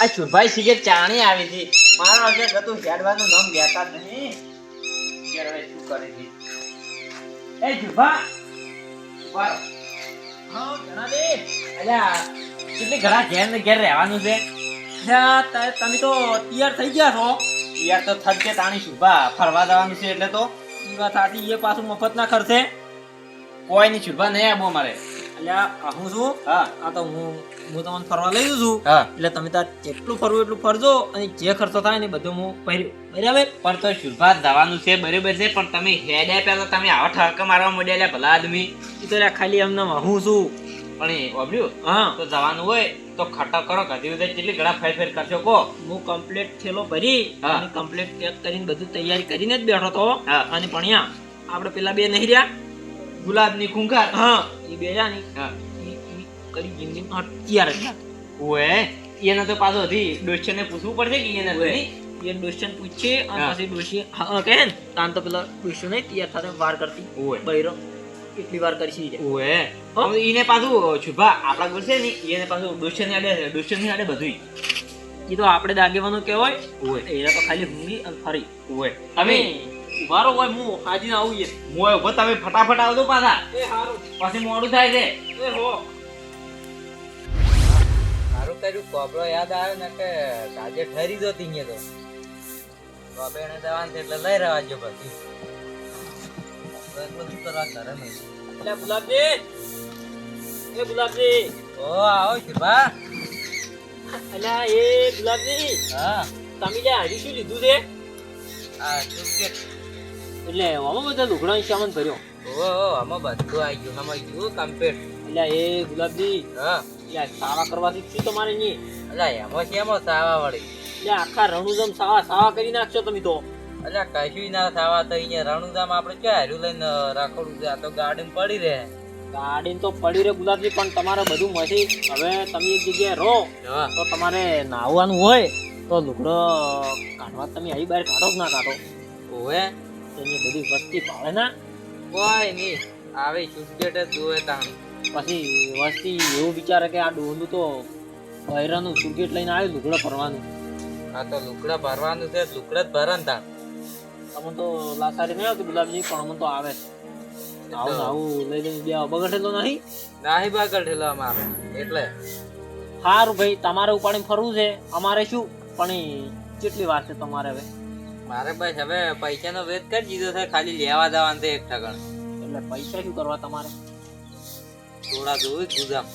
આ છુભાઈ સિગે ચાણી આવી હતી મારા વખતે ગતું હેડવાનું નામ લેતા જ નહીં યાર હવે શું કરે છે એ છુભા ઉભા હા જણા દે અલ્યા કેટલી ઘણા ઘેર ને ઘેર રહેવાનું છે તમે તો તૈયાર થઈ ગયા છો તૈયાર તો થશે તાણી છુભા ફરવા જવાનું છે એટલે તો એ વાત સાચી એ પાછું મફત ના ખર્ચે કોઈ નહીં છુભા નહીં આવો મારે અલ્યા હું છું હા આ તો હું તમને ફરવા લઈ જઉં છું એટલે તમે તાર જેટલું ફરવું એટલું ફરજો અને જે ખર્ચો થાય ને બધું હું ભર્યું બરાબર પણ તો શુભા જવાનું છે બરાબર છે પણ તમે હેડે પહેલા તમે આવા ઠાકા મારવા મળ્યા ભલા આદમી એ તો ખાલી એમને હું છું પણ એ વાપર્યું હા તો જવાનું હોય તો ખટા કરો કદી કેટલી ઘણા ફેર કરશો કહો હું કમ્પ્લીટ થેલો ભરી અને કમ્પ્લીટ પેક કરીને બધું તૈયારી કરીને જ બેઠો તો અને ભણ્યા આપણે પેલા બે નહીં રહ્યા ગુલાબની ખૂંખાર હા એ બે જા ની હા કરી જિંદગી તૈયાર જ ઓએ એને તો પાછો હતી ડોશને પૂછવું પડશે કે એને એ ડોશન પૂછે અને પછી ડોશી હા કહે ને તાન તો પેલા ડોશો ને તૈયાર થતા વાર કરતી ઓએ બૈરો કેટલી વાર કરી છે ઓએ હવે એને પાછું છુભા આપડા ગોળ છે ને એને પાછું ડોશને આડે બધું એ તો આપણે દાગેવાનું કહેવાય ઓએ એને તો ખાલી હુંગી અને ફરી ઓએ તમે ઉભારો હોય હું હાજી ના આવું મોય ઉભો તમે ફટાફટ આવજો પાછા એ હારું પછી મોડું થાય છે એ હો હારું કર્યું કોબળો યાદ આવે ને કે આજે ઠરી દો તીને તો બાબેને દવાન છે એટલે લઈ રહ્યા જો પછી શું કરવા કરે ને એટલે ગુલાબજી ઓ આવો શુભા અલ્યા એ ગુલાબજી હા તમે લે હજી શું લીધું છે આ સુકેટ એટલે આમાં બધા લુગડા સામાન ભર્યો ઓ આમાં બધું આવી ગયું આમાં ગયું કમ્પ્લીટ એટલે એ ગુલાબજી હા એટલે સાવા કરવાથી શું તમારે નહીં એટલે એમાં છે એમાં સાવા વળી એટલે આખા રણુજામ સાવા કરી નાખશો તમે તો એટલે કશું ના સાવા તો અહીંયા રણુજામ આપણે ક્યાં હાર્યું લઈને રાખડું છે આ તો ગાર્ડન પડી રહે ગાર્ડન તો પડી રહે ગુલાબજી પણ તમારે બધું મળી હવે તમે એક જગ્યાએ રહો તો તમારે નાહવાનું હોય તો લુગડો કાઢવા તમે અહીં બહાર કાઢો જ ના કાઢો ઓવે એની બધી વસ્તી ભાવે ના કોઈ નહીં આવે સુટકેટ જ જોવે તાણ પછી વસ્તી એવું વિચારે કે આ ડોલું તો બૈરાનું સુટકેટ લઈને આવ્યું લુગડા ભરવાનું આ તો લુગડા ભરવાનું છે લુગડા જ ભરે ને તાણ તમને તો લાસારી નહીં આવતી ગુલાબજી પણ અમને તો આવે આવું આવું લઈ લઈને બે બગડેલો નહીં બગડેલો અમારે એટલે સારું ભાઈ તમારે ઉપાડીને ફરવું છે અમારે શું પણ કેટલી વાર છે તમારે હવે મારે બસ હવે પૈસાનો વેત કરી દીધો છે ખાલી લેવા દેવાનું છે એક ઠગણ એટલે પૈસા શું કરવા તમારે થોડા જોયું ગુજામ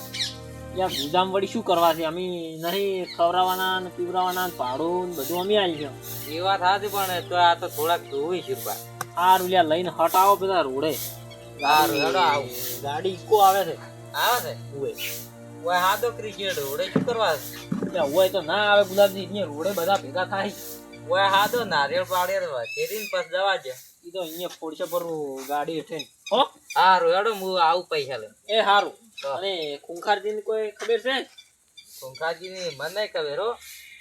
યાર ગુજામ વળી શું કરવા છે અમે નહીં ખવડાવવાના ને પીવડાવવાના ભાડું બધું અમે આવી છે એ વાત સાચી પણ તો આ તો થોડાક જોવું છે સારું લ્યા લઈને હટાવો પેલા રોડે ગાડી ઇકો આવે છે ઓય હા તો ક્રિકેટ રોડે શું કરવા હોય તો ના આવે ગુલાબજી અહીંયા રોડે બધા ભેગા થાય ઓય હા તો નારિયેળ પાડ્યા શેરીને પાસ જવા છે ઈ તો અહીંયા ફોડશે પર ગાડી હેઠે હો હારું હેડો હું આવું પૈસા લે એ હારું અને ખૂંખારજી ની કોઈ ખબર છે ખૂંખારજી ની મને નહીં ખબર હો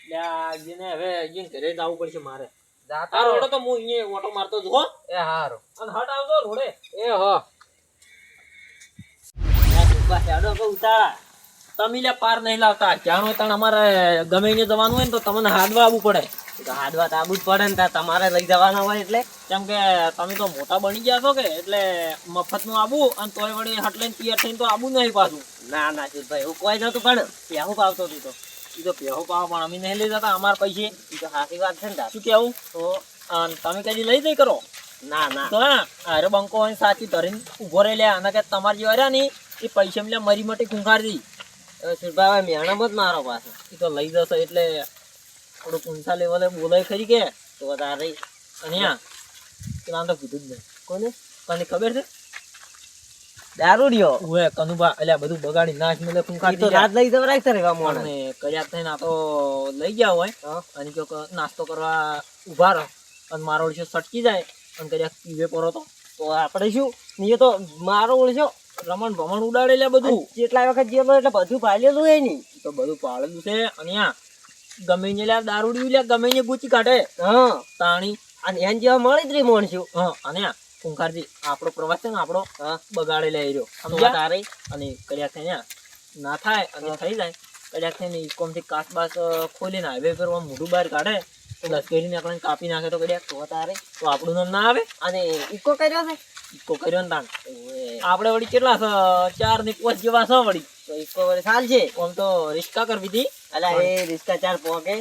લ્યા જેને હવે અહીંયા ઘરે જવું પડશે મારે જાતા રોડો તો હું અહીંયા ઓટો મારતો જ હો એ હારું અને હટ આવજો રોડે એ હો હેડો બહુ ઉતાળા તમે લે પાર નહીં લાવતા જાણો તાણ અમારે ગમે ને જવાનું હોય ને તો તમને હાડવા આવવું પડે હાડવા તો આવવું જ પડે ને તમારે લઈ જવાના હોય એટલે કેમ કે તમે તો મોટા બની ગયા છો કે એટલે મફતનું આવવું અને તોય વળી હટ લઈને તૈયાર થઈને તો આવવું નહીં પાછું ના ના ભાઈ એવું કોઈ નતું પણ પહેવું પાવતો હતું તો એ તો પહેવું પાવ પણ અમે નહીં લઈ જતા અમારા પૈસે એ તો સાચી વાત છે ને શું કેવું તો તમે કદી લઈ જઈ કરો ના ના તો હા અરે બંકો હોય સાચી ધરીને ઉભો રહી લે અને કે તમારે જેવા રહ્યા ને એ પૈસા લે મરી મટી ખૂંખારજી સુરભાઈ મેણમ જ મારો પાસે એ તો લઈ જશો એટલે થોડું ઊંચા લેવલે બોલાય ખરી કે તો તારે અને પેલા તો કીધું જ નહીં કોને કોને ખબર છે દારૂડિયો ઓએ કનુભા એટલે બધું બગાડી નાશ મેલે ખૂંખાર તો રાત લઈ જવરાય છે રેવા મોને કયા થઈને આ તો લઈ ગયા હોય અને કે નાસ્તો કરવા ઊભા રહો અને મારો ઓળશો સટકી જાય અને કયા પીવે પરો તો આપણે શું નહીં તો મારો ઓળશો રમણ ભમણ ઉડાડેલા બધું કેટલા વખત જેલો એટલે બધું પાડેલું હોય નહીં તો બધું પાડેલું છે અને ગમે ને લ્યા દારૂડિયું લ્યા ગમે ને ગુચી કાઢે હા તાણી અને એન જેવા મળી જ રહી મોણશું હા અને ખૂંખારજી આપણો પ્રવાસ છે ને આપણો બગાડે લઈ રહ્યો સમજ્યા તારે અને કર્યા છે ના થાય અને થઈ જાય કદાચ છે ને ઇકોમથી કાચબાસ ખોલીને હાઈવે પર આમ મોઢું બહાર કાઢે તો લશ્કરી નીકળીને કાપી નાખે તો કદાચ તો તારે તો આપણું નામ ના આવે. અને ઈકો કર્યો છે ઇકો કર્યો ને તાણ આપણે વળી કેટલા છે 4 ને 5 જેવા છે વળી તો ઈકો વડે સાલ છે. આમ તો રિસ્કા કરવી હતી અલા એ રિસ્કા 4 પોકે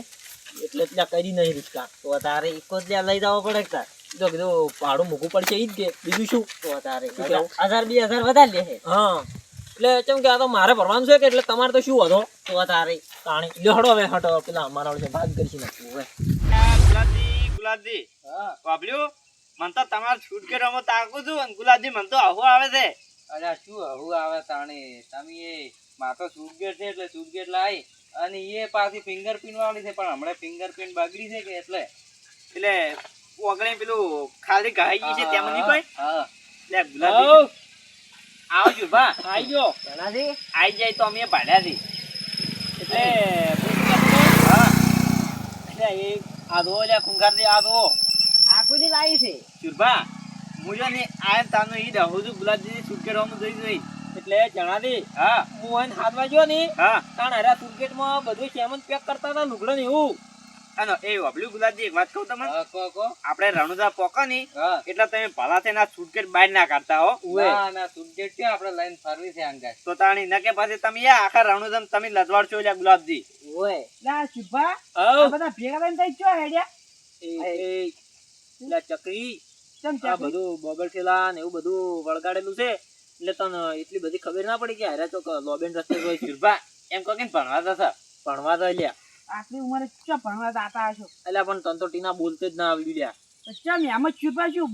એટલે ત્યાં કરી નહીં રિસ્કા. તો તારે ઈકો જ ત્યાં લઈ જવો પડે તાર. તો કીધું ભાડું મૂકવું પડશે ઈ જ કે બીજું શું. તો તારે શું કેવું? 1000-2000 વધારે લે છે. હા એટલે કેમ કે આ તો મારે ભરવાનું છે કે એટલે તમારે તો શું હતો તો તારે તાણી લ્યો હડો હવે હટો પેલા અમારા વડે ભાગ કરી નાખવું હવે. ગુલાબજી બાબલ્યું મન તો તમારે છૂટ કે રમો તાકું છું અને ગુલાબજી મન તો આવું આવે છે. અરે શું આવું આવે તાણે તમે એ માતો સુટગેટ છે એટલે સુટગેટ લાવી અને એ પાછી ફિંગરપ્રિન્ટ વાળી છે પણ હમણાં ફિંગરપ્રિન્ટ બગડી છે કે એટલે ઓગળી પેલું ખાલી ગાઈ ગઈ છે તેમાં નહીં કોઈ હા લે ગુલાબજી આવજો ભા આઈ ગયો એનાથી આઈ જાય તો અમે ભાડ્યા છી એટલે હા એટલે એ આધો એટલે ખુંખારથી આધો આકુલી લાવી છે. ચુરભા હું જો ને આ તાનો ઈ રહું છું ગુલાબજી છૂટકે રમો જોઈ એટલે જણાવી હા હું એને હાથ વાગ્યો ને હા તાણ હરા સુટકેટમાં બધું સેમન પેક કરતા હતા લુગડો ને એવું. અને એ બાબલ્યું ગુલાબજી એક વાત કહું તમને હા કો આપણે રણુદા પોકો ની હા એટલે તમે ભલા થઈને આ છૂટકેટ બહાર ના કાઢતા હો ના ના સુટગેટ ક્યાં આપણે લઈને ફરવી છે આંગા તો તાણી નકે પછી તમે આખા રણુદમ તમે લજવાડ છો ગુલાબજી. ઓય લા શુભા હઉ. આ બધા ભેગા થઈને તઈ ચો હેડ્યા એ પેલા ચકરી ચમ આ ચમ બધું બબલ થેલા ને એવું બધું વળગાડેલું છે એટલે તને એટલી બધી ખબર ના પડી કે હારે તો લોબેન રસ્તે જોઈ ચુરભા એમ કહો કે ભણવા જતા ભણવા તો લ્યા આટલી ઉંમરે ચો ભણવા જાતા હશો એટલે પણ તને તો ટીના બોલતે જ ના આવડ્યું લ્યા. તો ચમ એમાં શુભા શું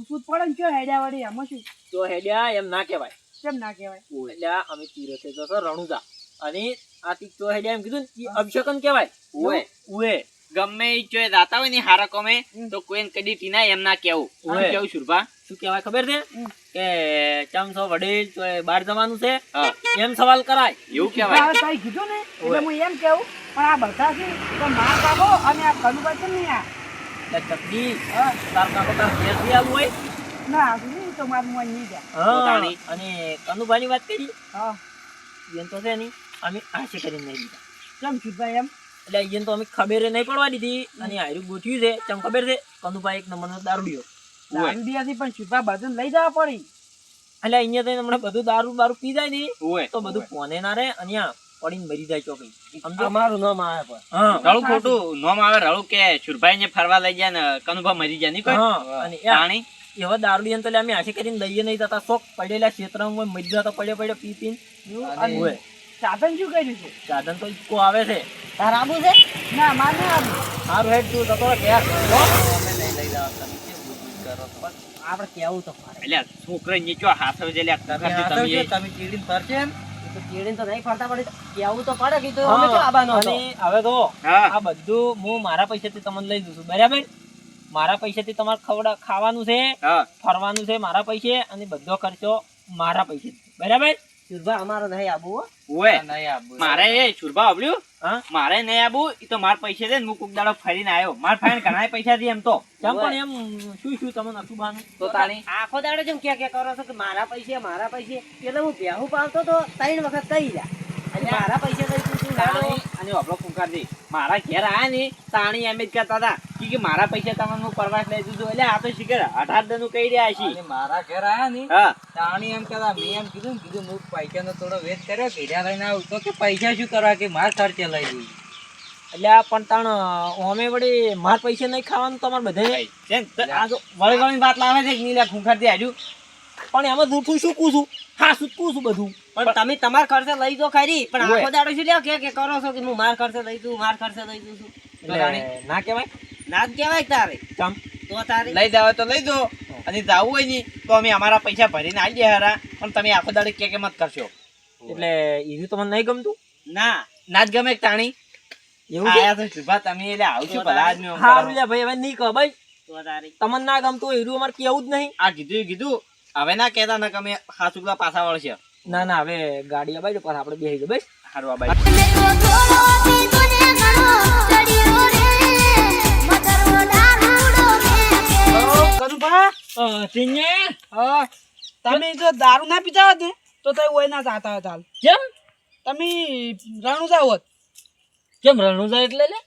પૂછવું જ પડે ને ચો હેડ્યા વળી એમાં શું તો હેડ્યા એમ ના કહેવાય. ચમ ના કહેવાય એટલે અમે તીરથે તો છે રણુજા અને આ તી તો હેડ્યા એમ કીધું ને ઈ અભિષેકન કહેવાય. ઓએ ઉએ ગમે ઈ ચોય જાતા હોય ને હારા કોમે તો કોઈને કદી ટીના એમ ના કેવું ઓએ. કેવું શુરભા શું કહેવાય ખબર છે કે ચમસો વડીલ તો એ બહાર જવાનું છે હા એમ સવાલ કરાય. એવું કહેવાય હવે તઈ કીધું ને એટલે હું એમ કેવું પણ આ બધા છે તો માર કાકો અને આ કનુભાઈ કેમ નહીં આ એટલે ચકડી તાર કાકો તાર ઘેરથી આવવું હોય ના આવતું નહીં તો મારું મન નહીં જાય હા પોતાની. અને કનુભાઈની વાત કરી હા એમ તો છે નહીં અમે આશે કરીને નહીં દીધા ચમ શુભા એમ એટલે એને તો અમે ખબર નહીં પડવા દીધી અને હારું ગોઠવ્યું છે ચમ ખબર છે કનુભાઈ એક નંબરનો દારૂડિયો. દાંડિયાથી પણ શુભા બધું લઈ જવા પડી એટલે અહીંયા તો હમણાં બધું દારૂ બારૂ પી જાય ને ઓએ તો બધું ફોને ના રહે અને આ પડીને મરી જાય ચોકડી સમજો. અમારું નામ આવે પણ હા રળું ખોટું નોમ આવે રળું કે છુરભાઈ ને ફરવા લઈ જાય ને કનુભા મરી જાય નહીં કોઈ હા અને તાણી એવા દારૂડિયા તો અમે આશી કરીને લઈએ નહીં જતા શોખ પડેલા ક્ષેત્રમાં મરી જતા પડ્યો પી પીને અને હોય. સાધન શું કર્યું છે સાધન તો ઈકો આવે છે. તાર આબુ છે ના માર ના આવું સારું હેડ તું જતો રહે ઘેર. હો? અમે નહીં લઈ જાવ તમે કેમ બુજ કરો છો આપણે કેવું તો પડે. એટલે છોકરા નીચો હાથ આવે છે લ્યા કરતી તમે તમે ચીડીને ફરશે એમ એ તો ચીડીને તો નહીં ફરતા પડે કેવું તો પડે કે તો હા, અમે તો આબાનો હતો. અને હવે તો હા આ બધું હું મારા પૈસાથી તમને લઈ દઉં છું બરાબર. મારા પૈસાથી તમારે ખાવાનું છે હા ફરવાનું છે મારા પૈસે અને બધો ખર્ચો મારા પૈસે બરાબર. શુભા અમારો નહીં આબુ હો. ઓએ નહીં આવું મારે એ છુરભા આવડ્યું હા મારે નહીં આવું ઈ તો માર પૈસે દે ને હું કોક દાડો ફરીને આવ્યો માર ફાઈન ઘણા પૈસા થી એમ તો કેમ પણ એમ શું તમને નતું બાનું તો તાણી આખો દાડો જેમ કે કરો છો કે મારા પૈસે એટલે હું ભેહું પાલતો તો 3 વખત કહી જા અને મારા પૈસે લઈ તું લાડો તાણી અને આપણો કુંકારજી મારા ઘેર આયા ને તાણી એમ જ કહેતા હતા કે મારા પૈસા તમને હું પરવાસ લઈ દીધું એટલે આ તો શીખર 18 દનું કહી રહ્યા છે અને મારા ઘેર આયા ને હા તાણી એમ કહેતા મેં એમ કીધું હું પૈસાનો થોડો વેટ કર્યો ઘેર્યા લઈને આવું તો કે પૈસા શું કરવા કે માર ખર્ચે લઈ લીધું એટલે આ પણ તાણ અમે વળી માર પૈસે નહીં ખાવાનું તમારે બધે કેમ આ તો વળી વળી વાત લાવે છે કે નીલા ખુંખારથી આજુ પણ એમાં જૂઠું શું છું હા શું છું બધું પણ તમે તમાર ખર્ચે લઈ દો ખરી પણ ઓય. આખો દાડો શું લ્યો કે કરો છો કે હું માર ખર્ચે લઈ દઉં છું એટલે ના કહેવાય ના જ કહેવાય તારે ચમ તો તારે લઈ જાવ તો લઈ દો અને જાવું હોય નહીં તો અમે અમારા પૈસા ભરીને આવી જાય હારા પણ તમે આખો દાડે કે મત કરશો એટલે ઈઝી તમને નહીં ગમતું ના ના જ ગમે તાણી એવું છે આયા તો શુભા તમે એટલે આવશું ભલા આદમી આમ સારું કરો. લે ભાઈ હવે નહીં કહો ભાઈ તો તારે તમને ના ગમતું હીરું અમારે કેવું જ નહીં. આ કીધું હવે ના કહેતા ને કે અમે હાસુકલા પાછા વળશે ના ના હવે ગાડી અબાઈ દો પાછા આપણે બેસી ગયો બસ હારું આ બાઈ કનુભા સિંહે તમે જો દારૂ ના પીતા હોત ને તો તઈ ઓય ના જાતા હતા કેમ તમે રણુજા હોત. કેમ રણુજા એટલે લે?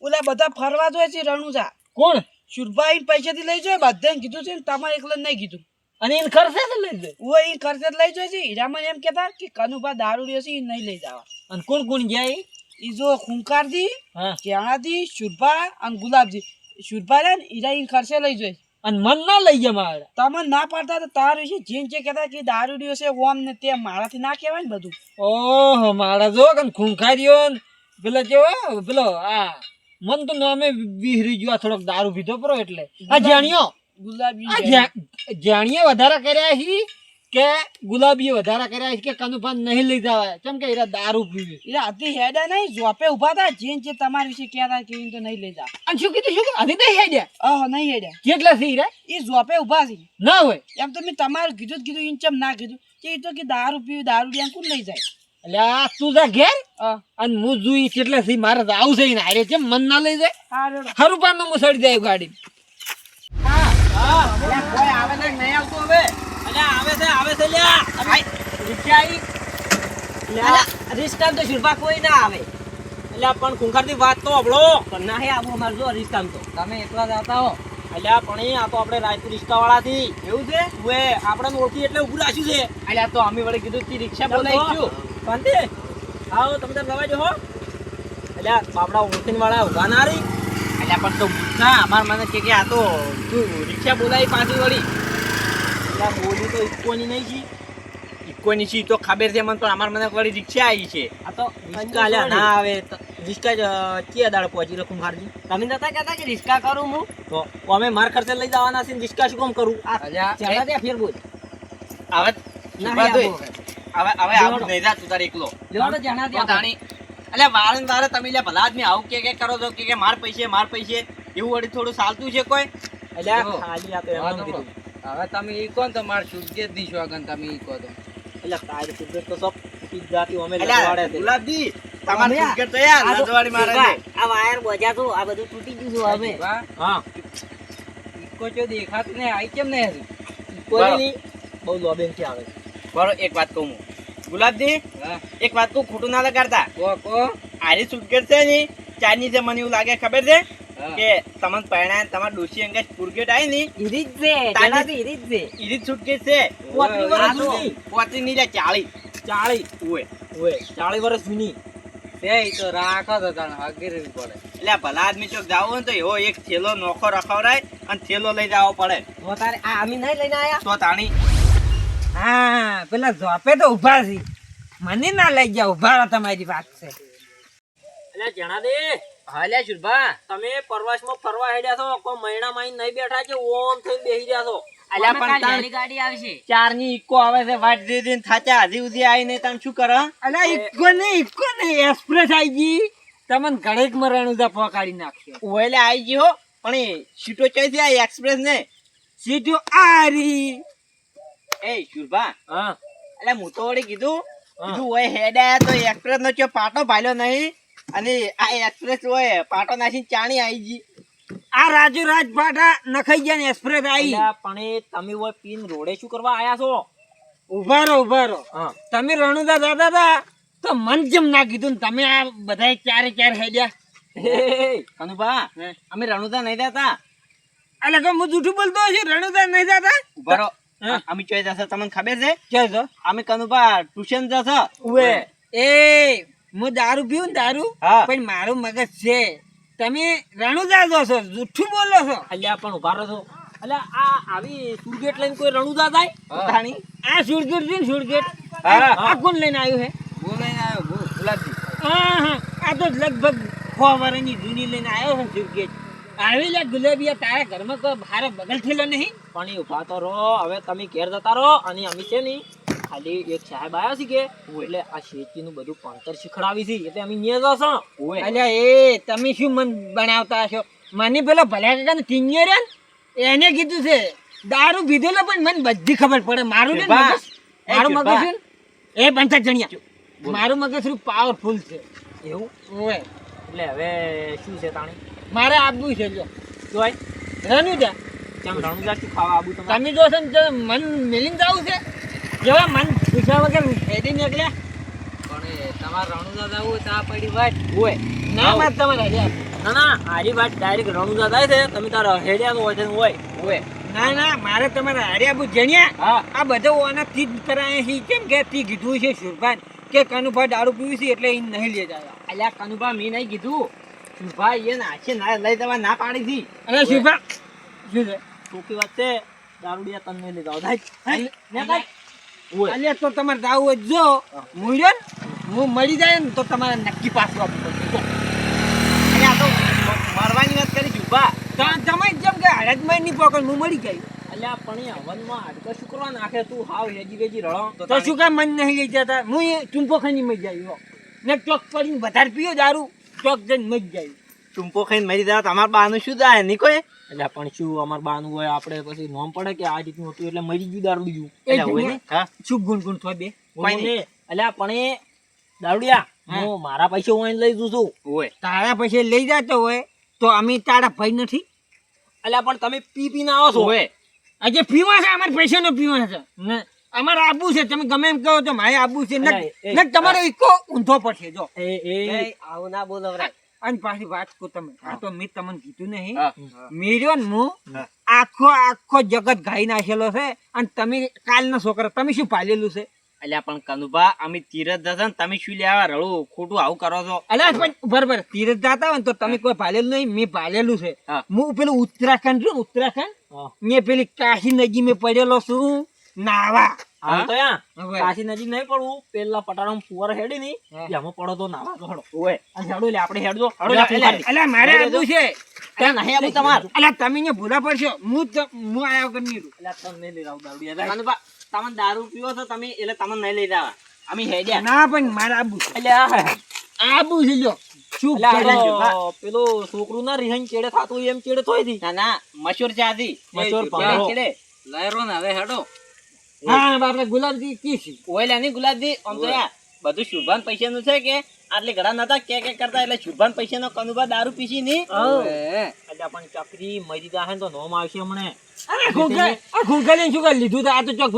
ઓલા બધા ફરવા જોઈએ છે રણુજા. કોણ? શુરભાઈ પૈસાથી લઈ જાય બધાને કીધું છે ને તમારે એકલા નહીં કીધું. અને એને ખર્ચે તો લઈ જાય. ઓ એ ખર્ચે જ લઈ જાય છે. હીરામાં એમ કહેતા કે કનુભા દારૂ રહેશે એ નહીં લઈ જવા. અને કોણ કોણ ગયા એ? એ જો ખૂંકારજી, હા. કેણાજી, શુરભા અને ગુલાબજી. શુરભા રે ને હીરા એ ખર્ચે લઈ જાય. અને મન ના લઈ ગયા મારે. તમે ના પાડતા તો તારું છે જેમ જે કહેતા કે દારૂ છે ઓમ ને તે મારાથી ના કહેવાય ને બધું. ઓહો મારા જો કે ખૂંખારીઓ ને પેલા કેવો પેલો આ મન તો નામે વિહરી ગયો થોડોક દારૂ પીધો પરો એટલે આ જાણ્યો ગુલાબી જાણીએ વધારા કર્યા છે કે ગુલાબીએ વધારા કર્યા છે કે કનુભાન નહીં લઈ જવાય કેમ કે એરા દારૂ પીવે. એરા અતિ હેડા નહીં જોપે ઉભા હતા જેમ જે તમારા વિશે કહેતા કે તો નહીં લઈ જા. અને શું કીધું હજી નહીં હેડ્યા? નહીં હેડ્યા. કેટલા છે હીરા? એ જોપે ઉભા છે. ના હોય એમ તો મેં તમારું કીધું જ કીધું ઇન્ચમ ના કીધું કે એ તો કે દારૂ પીવું દારૂ એમ કોણ લઈ જાય. એટલે આ તું જા ઘેર અને હું જોઈ કેટલા છે મારે તો આવું છે ને હારે કેમ મન ના લઈ જાય. હારું પાનું મુસડી જાય ગાડી. કોઈ આવે ને નહીં આવતું હવે. અલ્યા આવે છે લ્યા રિક્ષા આવી. રિસ્કામ તો શુરભા કોઈ ના આવે. અલ્યા પણ ખૂંખારથી વાત તો હબળો. પણ ના હે આવું અમારે જો રિસ્કામ તો. તમે એકલા જ આવતા હો. અલ્યા પણ આ તો આપણે રાયપુર રિક્ષા વાળા થી એવું છે? ઓએ આપણે ઓળખી એટલે ઉભું રાખ્યું છે. અલ્યા તો અમે વળી કીધું કે રિક્ષા બોલાવીશું. શાંતિ આવો તમે તાર રવા જો હો. અલ્યા બાપડા ઓળખીન વાળા ઉભા ના રહી. અલ્યા પણ તો ના અમાર મને કે આ તો તું રિક્ષા બોલાવી પાછી વળી. અલ્યા બોલી તો ઇકોની નહીં છી. ઇકોની સી તો ખબર છે મને પણ અમાર મને વળી રિક્ષા આવી છે. આ તો રિક્ષા અલ્યા ના આવે રિક્ષા જ ક્યાં દાડ પહોંચી રે ખૂંખારજી. તમે નતા કહેતા કે રિસ્કા કરું હું? તો અમે માર ખર્ચે લઈ જવાના છે ને રિક્ષા શું કામ કરું? અલ્યા ચાલા ત્યાં ફેર બોલ. હવે ના ઉભા હે થઈ. આવો. હવે આવું નહીં જા તું તારે એકલો. લેવાનો જાણા તો ત્યાં. તાણી અલ્યા વારે ને વારે તમે લ્યા ભલા આદમી આવું કે કરો છો કે માર પૈસે એવું વળી થોડું ચાલતું છે કોઈ. અલ્યા જો. ખાલી આ તો એમ હવે કીધું. તમે ઈકો ને તમારે સુટકેસ દીશો આગળ તમે ઈકો તો. અલ્યા તારી સુરત તો સબ જાતિ અમે અલ્યા લડવાડે છે. ગુલાબજી તમારે અમે સુટકેસ તો યાર આ તો રજવાડી મારે શુરભા, છે. આ વાયર બોજા તો આ બધું તૂટી ગયું છે હવે. વાહ, હા ઈકો જો દેખાતું ને આઈ કેમ નહીં હજુ? કોઈ નહીં બહુ લોબેન થી આવે છે. બરો એક વાત કહું હું. ગુલાબજી હા, એક વાત તું ખોટું ના લગાડતા. કો આરી સુટકેસ છે ને ચાઇનીઝ મને એવું લાગે ખબર છે હા. કે તમને પરણાય તમારા ડોશી અંગે સુરગેટ આવી ને ઈરી જ છે તાની- તેનાથી ઈરી જ છે. ઈરી જ સુટકેસ છે. પોતરી આ વર્ષ તો જૂની. પોતરી નહીં લે 40 40 ઓય 40 વર્ષ જૂની. તે ઈ તો રાખો તો તને હગીરવી પડે. એટલે ભલા આદમી ચોક જાવ હોય ને તો એવો એક થેલો નોખો રખાવરાય અને થેલો લઈ જવો પડે તો તારે આ અમે નહીં લઈને આયા. તો તાણી. હા પેલા જોપે તો ઉભા છે મને ના લઈ જાવ ઉભા તમારી વાત છે. અલ્યા જણા દે હાલ્યા શુરભા તમે પરવાસમાં ફરવા હેડ્યા છો કોઈ મહિના માં નહીં બેઠા છે ઓમ થઈને બેસી રહ્યા છો. અલ્યા અમે પણ કાલ તાણ નાની ગાડી આવશે. 4 ની ઈકો આવે છે વાટ દે દે થાચા હજી સુધી આવી નહીં તમે શું કરો? અલા ઇકો ને એક્સપ્રેસ આવી ગઈ તમને ઘડીક માં રણુજા પહોંચાડી નાખ્યો. ઓલે આવી ગયો પણ એ સીટો ચોઈ છે આ એક્સપ્રેસ ને સીધું આરી એ શુરભા હા એટલે હું તો વળી કીધું ઓય હેડ આયા તો એક્સપ્રેસ નો ચો પાટો ભાલ્યો નહીં અને આ એક્સપ્રેસ ઓય પાટો નાખીને ચાણી આવી ગઈ. આ રાજુ રાજપાટા નખાઈ ગયા ને એક્સપ્રેસ આવી. અલ્યા પણ એ તમે ઓય પીન રોડે શું કરવા આયા છો? ઉભા રહો હા તમે રણુજા દાદા હતા તો મન જેમ ના કીધું ને તમે આ બધા ચારે હેડ્યા. કનુભા અમે રણુદા નહીં દેતા. એટલે કે હું જૂઠું બોલતો છું રણુજા નહીં દાદા. ઉભા રહો. હા. અમે ચોઈ જશે તમને ખબર છે ક્યાં છો? અમે કનુભા ટ્યુશન જશે ઉવે એ હું દારૂ પીવું ને દારૂ હા. પણ મારું મગજ છે તમે રણુજા જો છો જૂઠું બોલો છો. અલ્યા પણ ઉભા રહો છો. અલ્યા આ આવી સુરગેટ લઈને કોઈ રણુજા જાય? તાણી. આ સુરગેટ છે ને સુરગેટ હા. આ કોણ લઈને આવ્યું હે? હું લઈને આવ્યો ગુલાબજી. હા આ તો લગભગ 6 વર્ષની જૂની લઈને આવ્યો છે સુરગેટ. આવી લે ગુલાબિયા તારા ઘરમાં કોઈ ભારે બગલ થયેલો નહીં? પણ એ ઉભા તો રહો હવે તમે ઘેર જતા રહો અને અમે છે ને ખાલી એક સાહેબ આવ્યા છે કે એટલે આ શેતી નું બધું ભણતર શીખડાવી છે એટલે અમે ન્યા જશો. અલ્યા એ તમે શું મન બનાવતા હશો? મને પેલો ભલા કાકા ને ટીંગિયો રે ને એને કીધું છે દારૂ પીધેલો પણ મને બધી ખબર પડે મારું ને શુરભા. મગજ મારું શુરભા. મગજ છે ને એ પંચા જણિયા મારું મગજ શું પાવરફુલ છે એવું ઓય એટલે હવે શું છે તાણી મારે આપવું છે જો જોય રણુજા કેમ રણુજા થી ખાવા આવું તમારે? તમે જો છો ને જો મન મિલિંગ જવું છે જેવા મન પૂછ્યા વગર હેડી નીકળ્યા પણ એ તમારે રણુજા જવું હોય તો આ પડી વાટ ઓય ના માર તમારે હરિયા. ના ના આરી વાત ડાયરેક્ટ રણુજા થાય છે તમે તારા હેડિયાનું હોય છે ને હોય ઓય ના ના મારે તમારે હરિયા બુ જણ્યા હા આ બધો ઓનાથી જ કરાય છે કેમ કે તી કીધું છે સુરભાન કે કનુભા દારૂ પીવું છે એટલે ઈ નહીં લઈ જાય. અલ્યા કનુભા મેં નહીં કીધું સુભાઈ એ નાખે ના લઈ જવા ના પાડી હતી. અરે સુરભા શું છે ટોકી વાત છે દારૂડિયા તને લઈ જાવ થાય ને થાય ઓય અલ્યા તો તમારે જાવું હોય તો જો મુર્યો ને હું મળી જાય ને તો તમારે નક્કી પાછું આપવું પડશે. અલ્યા આ તો મરવાની વાત કરી સુભા. તમે જેમ કે હળદમાં નહીં પકડ હું મળી ગઈ અલ્યા પણ એ હવનમાં હાડકા શું કરવા નાખે તું હાવ હેજી વેજી રળો તો શું કામ મન નહીં લઈ જતા હું એ ચૂંપો ખાઈને મરી જાય ને ચોક પડીને વધારે પીયો દારૂ ચોક જઈને મરી જાય. ટૂંપો ખાઈને મરી જવા તમારા બાનું શું થાય નહીં કોઈ. એટલે પણ શું અમાર બાનું હોય આપણે પછી નોમ પડે કે આ રીતનું હતું એટલે મરી ગયું દારૂડિયું એ અલ્યા હોય જુઓ. ને? હા શું ગુણ થાય બે કોઈ નહીં. અલ્યા પણ એ દારૂડિયા હું મારા પૈસા હું લઈ દઉં છું ઓય તારા પૈસે લઈ જતો હોય તો અમે તારા ભાઈ નથી. અલ્યા પણ તમે પી પીને આવો છો ઓય આજે પીવા છે અમારે પૈસા નો પીવા છે ને અમારે આબુ છે તમે ગમે એમ કહો તો મારે આબુ છે અલા, એ- ને તમારો ઈકો ઊંધો પડશે જો. એ આવું ના બોલો વરાય. અને પાછી વાત કહું તમે આ તો મેં તમને કીધું નહીં હા. મેર્યો ને હું હા. આખો જગત ગાઈ નાખેલો છે અને તમે કાલના છોકરા તમે શું પાલેલું છે. અલ્યા પણ કનુભા અમે તીરથ જશે ને તમે શું લેવા રળું ખોટું આવું કરો છો. અલ્યા પણ બરાબર તીરથ જાતા હોય ને તો તમે કોઈ પાલેલું નહીં મેં પાલેલું છે. હા. હું પેલું ઉત્તરાખંડ છું ઉત્તરાખંડ હા. મેં પેલી કાશી નદી મેં પડેલો છું નાવા. હાલ તો યા હવે. કાશી નજીક નહીં પડવું પેલા પટારામાં ફુવારા હેડી ની હા. એમાં પડો તો નાવા તો હડો ઓય અને હેડો એટલે આપણે હેડજો હડો અલા, એટલે અલા, ફૂંકારી. અલ્યા મારે આબુ છે ત્યાં નહીં આવું તમારે. અલ્યા તમે અહીંયા ભૂલા પડશો હું આયા વગર નહીં રહું. અલ્યા તને નહીં લઈ જાઉં દારૂડિયા જાય. કનુભા તમે દારૂ પીવો છો તમે એટલે તમને નહીં લઈ જવા. અમે હેડ્યા. ના પણ મારે આબુ છે અલ્યા આબુ છે લ્યો શું અલ્યા કરે છે? હડો, પેલો છોકરું ના રિહાઈ ચેડે થાતું હોય એમ ચેડે થોય દી ના ના મશૂર ચાથી મશહૂર એ ભારો. ચીડે. લહેરો ને હવે હેડો હા બાપરે ગુલાબજી કી છે ઓય ની ગુલાબજી આમ તો યાર બધું શુભાન પૈસાનું છે કે આટલે ઘણા નતા કે કરતા એટલે શુભાન પૈસાનો કનુભા દારૂ પીસી ની. અલ્યા પણ ચકરી મરી જાહે ને તો નોમ આવશે હમણે આ ખુરખલી શું કરી લીધું તો આ તો ચોક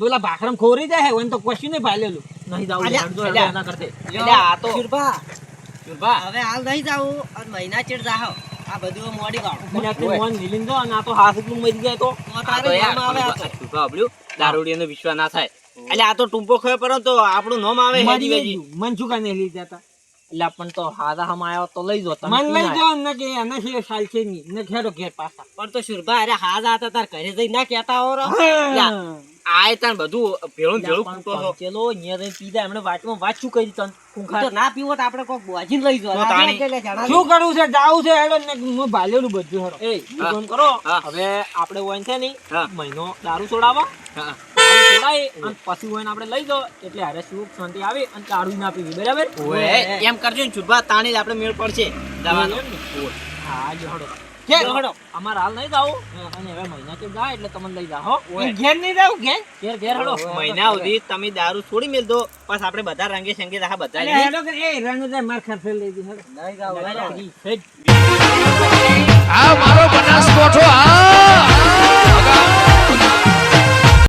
પેલા ભાખરમ ખોરી જાય હોય ને તો કશું નહીં ભાલેલું. નહીં જાવું અલ્યા, હેડજો હેડો અલ્યા. એના કરતે એટલે આ તો સુરભા શુભા હવે હાલ નહીં જાવું અને મહિના ચેડ જાહો આ બધું મોડી કાઢો. અલ્યા તે મોન મિલીને જો અને આ તો હાથ એટલું મરી જાય તો તો આ તો તારે યાર નામ આવે આ તો. શુભા આબલ્યું દારૂડિયાનો વિશ્વાસ ના થાય. એટલે આ તો ટૂંપો ખયો પર તો આપણું નામ આવે હેજી વેજી. મન શું કાને લઈ જતા અલ્યા પણ તો હાથા હમ આવ્યો તો લઈ જો તમે મન લઈ પીને જાઓ ને કે એના છે સાલ છે નહીં ને ખેડો ઘેર પાછા. પણ તો સુરભા અરે હાજ આતા તાર ઘરે જઈ ના કહેતા હો રો. આ તાણ બધું ભેળું અલ્યા ભેળું પણ ફૂટો છો. પંચેલો અહીંયા રહીને પીધા એમણે વાતમાં વાત શું કરી તને ખૂંખાર? તો ના પીવો તો આપણે કોક બોજીને લઈ જો તો તાણી. શું કરવું છે જાવું છે હેડો ને હું ભાલેલું બધું હેડો. એ ઈ ફોન કરો હા. હવે આપણે હોય છે નહીં હા. મહિનો દારૂ છોડાવવા હા. દારૂ છોડાય અને પછી હોય આપણે લઈ જાઓ એટલે હારે સુખ શાંતિ આવે અને દારૂ ના પીવી બરાબર ઓય એમ કરજો ને શુભા તાણી જ આપણે મેળ પડશે જવાનો. એમ ને? હા જો હડો ઘેર જો હડો અમારે હાલ નહીં જાવ અને હવે મહિના કે જાય એટલે તમને લઈ જાઓ હો ઘેર નહીં જાવું ઘેર ઘેર ઘેર હડો મહિના સુધી તમે દારૂ છોડી મેલ દો પછી આપણે બધા રંગે સંગે રહા બધા અલ્યા હેડો કે એ રણુજા માર ખર્ચે લઈ દી હેડો. નહીં જાવું આ આ મારો બનાસકોઠો આ